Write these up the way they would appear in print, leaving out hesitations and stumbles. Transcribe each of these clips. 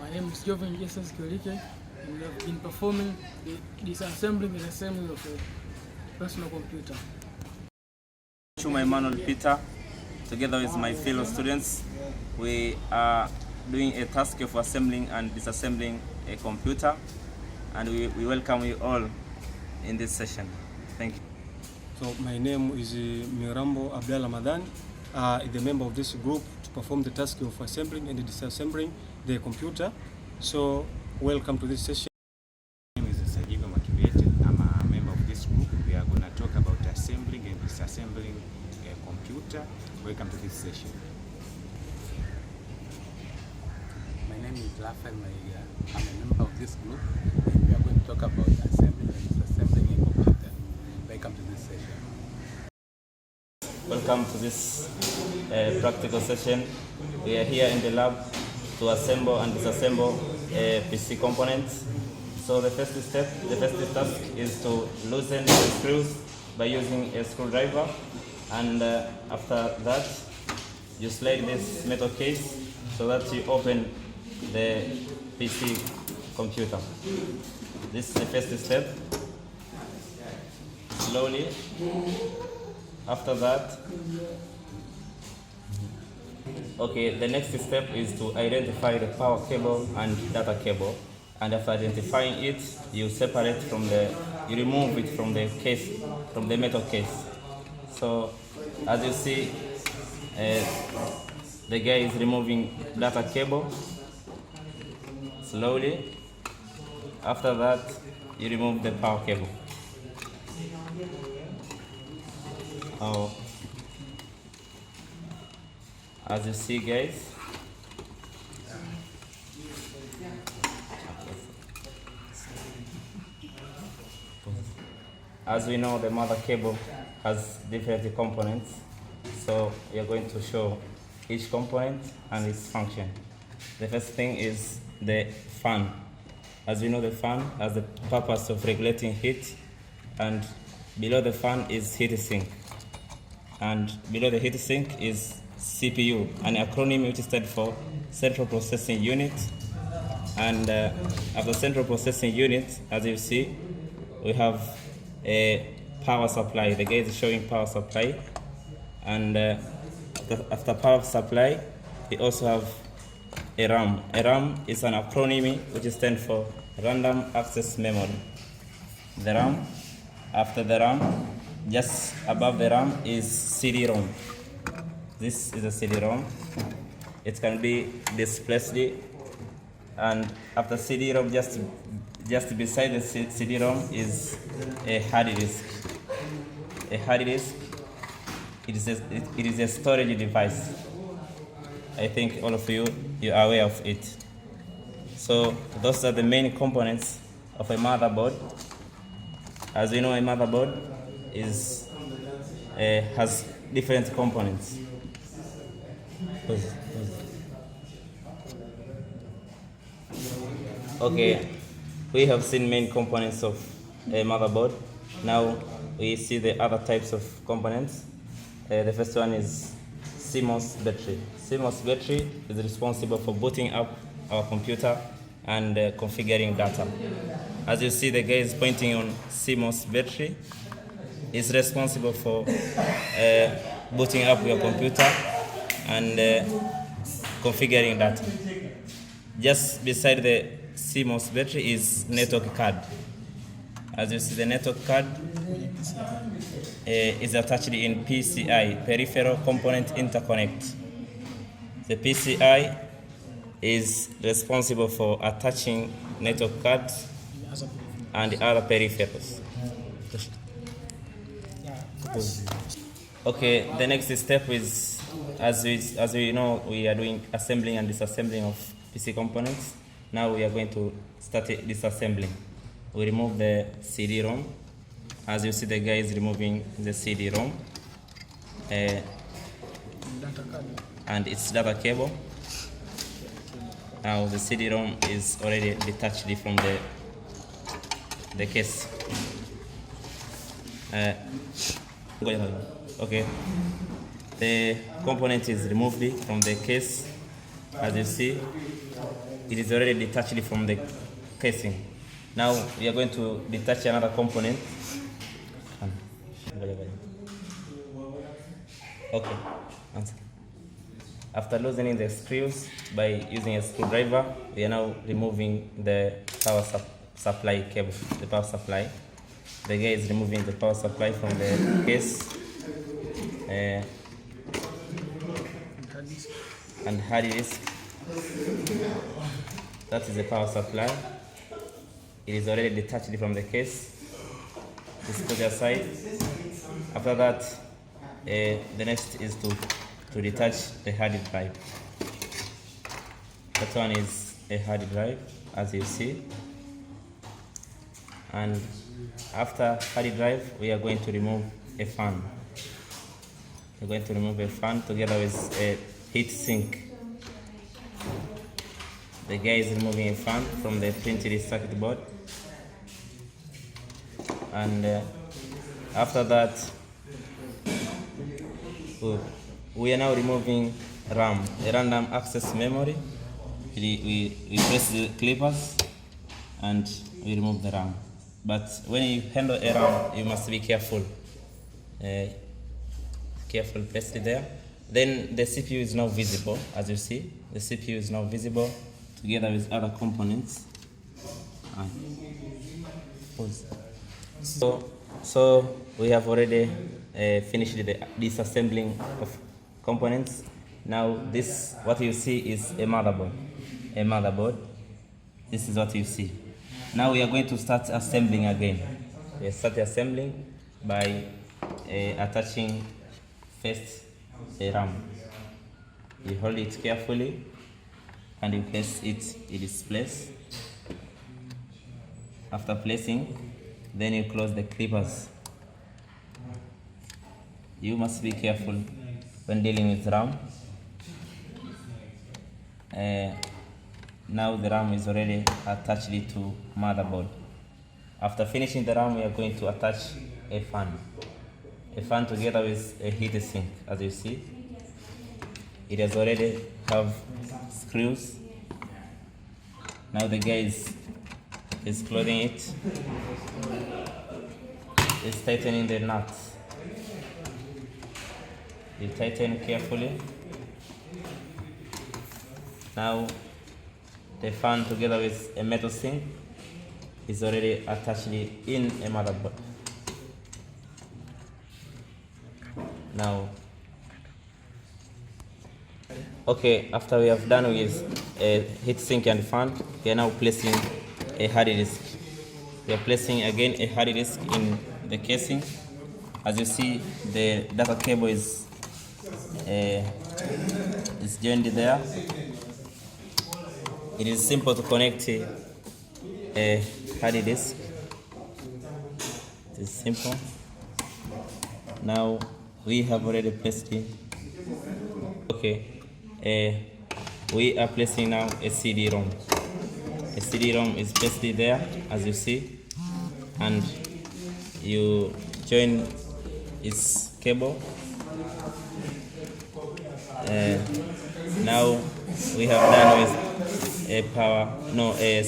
My name is Joven Jesus Kiolike, and we have been performing the disassembling and assembling of a personal computer. Chuma Emmanuel Peter, together with my fellow students, we are doing a task of assembling and disassembling a computer, and we welcome you all in this session. Thank you. So my name is Mirambo Abdallah Madan, the member of this group to perform the task of assembling and disassembling the computer. So welcome to this session. My name is I'm a member of this group. We are going to talk about assembling and disassembling a computer. Welcome to this session. My name is Rafael Maiga. I'm a member of this group, and we are going to talk about assembling and disassembling a computer. Welcome to this session. Welcome to this practical session. We are here in the lab to assemble and disassemble PC components. So the first task is to loosen the screws by using a screwdriver, and after that you slide this metal case so that you open the PC computer. This is the first step. Slowly. After that, okay, the next step is to identify the power cable and data cable. And after identifying it, you separate you remove it from the case, from the metal case. So, as you see, the guy is removing data cable slowly. After that, you remove the power cable. Oh, as you see, guys, as we know, the mother cable has different components, so we are going to show each component and its function. The first thing is the fan. As we know, the fan has the purpose of regulating heat, and below the fan is heat sink. And below the heatsink is CPU, an acronym which stands for Central Processing Unit. And after Central Processing Unit, as you see, we have a power supply. The guy is showing power supply. And after power supply, we also have a RAM. A RAM is an acronym which stands for Random Access Memory. The RAM, after the RAM, just above the RAM is CD-ROM. This is a CD-ROM. It can be displaced, and after CD-ROM, just beside the CD-ROM is a hard disk. A hard disk, it is a storage device. I think all of you are aware of it. So those are the main components of a motherboard. As we know, a motherboard has different components. Okay, we have seen main components of a motherboard. Now we see the other types of components. The first one is CMOS battery. CMOS battery is responsible for booting up our computer and configuring data. As you see, the guy is pointing on CMOS battery. Is responsible for booting up your computer and configuring data. Just beside the CMOS battery is network card. As you see, the network card is attached in PCI, Peripheral Component Interconnect. The PCI is responsible for attaching network cards and other peripherals. Okay, the next step is, as we know, we are doing assembling and disassembling of PC components. Now we are going to start disassembling. We remove the CD-ROM. As you see, the guy is removing the CD-ROM and its data cable. Now the CD-ROM is already detached from the case. Okay, the component is removed from the case. As you see, it is already detached from the casing. Now we are going to detach another component. Okay, answer. After loosening the screws by using a screwdriver, we are now removing the power supply cable, the power supply. The guy is removing the power supply from the case and hard disk. That is the power supply. It is already detached from the case. Just put it aside. After that, the next is to detach the hard drive. That one is a hard drive, as you see. And after hard drive, we are going to remove a fan. We're going to remove a fan together with a heat sink. The guy is removing a fan from the printed circuit board. And after that, we are now removing RAM, a random access memory. We press the clippers and we remove the RAM. But when you handle a RAM, you must be careful. Careful, place it there. Then the CPU is now visible, as you see. The CPU is now visible together with other components. Pause. So we have already finished the disassembling of components. Now this, what you see is a motherboard. A motherboard. This is what you see. Now we are going to start assembling again. We start assembling by attaching first a RAM. You hold it carefully and you place it in its place. After placing, then you close the clippers. You must be careful when dealing with RAM. Now the RAM is already attached to motherboard. After finishing the RAM, we are going to attach a fan. A fan together with a heat sink, as you see. It has already have screws. Now the guy is closing it. Is tightening the nuts. You tighten carefully. Now the fan together with a metal sink is already attached in a motherboard. Now, okay, after we have done with a heat sink and fan, we are now placing a hard disk. We are placing again a hard disk in the casing. As you see, the data cable is joined there. It is simple to connect a hard disk. It is simple. Now we have already placed it. Okay, we are placing now a CD-ROM. A CD-ROM is placed there, as you see, and you join its cable. Now we have done with a power, no, a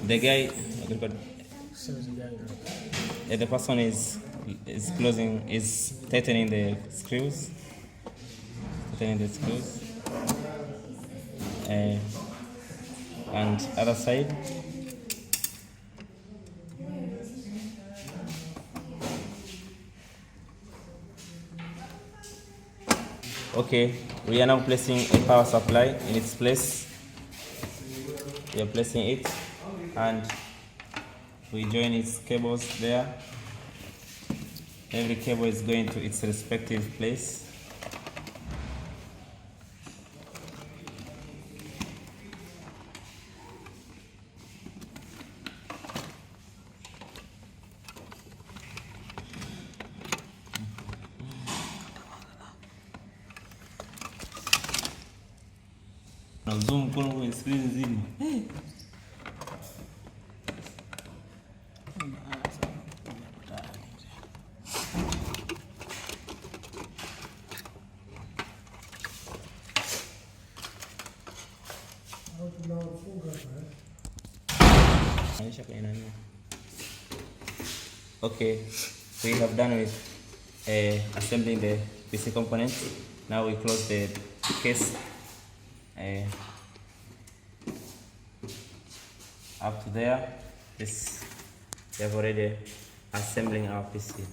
the guy, the person is closing, is tightening the screws, and other side. Okay, we are now placing a power supply in its place. We are placing it and we join its cables there. Every cable is going to its respective place. Na zoom kwenye screen nzima. Okay, we have done with assembling the PC components. Now we close the case up to there. We have already assembling our PC.